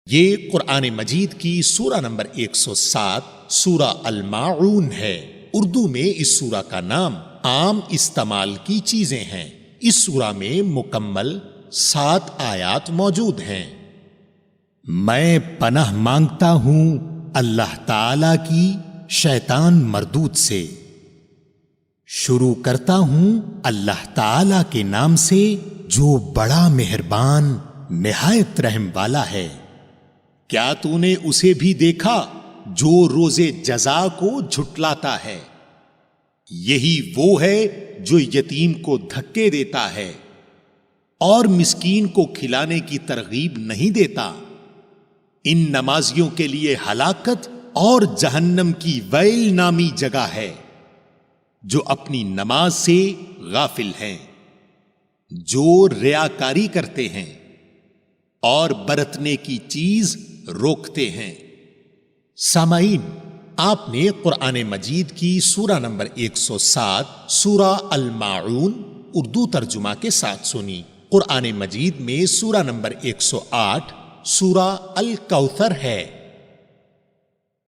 یہ قرآن مجید کی سورہ نمبر 107 سورہ الماعون ہے۔ اردو میں اس سورہ کا نام عام استعمال کی چیزیں ہیں۔ اس سورہ میں مکمل 7 آیات موجود ہیں۔ میں پناہ مانگتا ہوں اللہ تعالی کی شیطان مردود سے۔ شروع کرتا ہوں اللہ تعالی کے نام سے جو بڑا مہربان نہایت رحم والا ہے۔ کیا تو نے اسے بھی دیکھا جو روز جزا کو جھٹلاتا ہے؟ یہی وہ ہے جو یتیم کو دھکے دیتا ہے اور مسکین کو کھلانے کی ترغیب نہیں دیتا۔ ان نمازیوں کے لیے ہلاکت اور جہنم کی ویل نامی جگہ ہے، جو اپنی نماز سے غافل ہیں، جو ریاکاری کرتے ہیں اور برتنے کی چیز روکتے ہیں۔ سامعین، آپ نے قرآن مجید کی سورہ نمبر 107 سورہ الماعون اردو ترجمہ کے ساتھ سنی۔ قرآن مجید میں سورہ نمبر 108 سورہ الکوثر ہے۔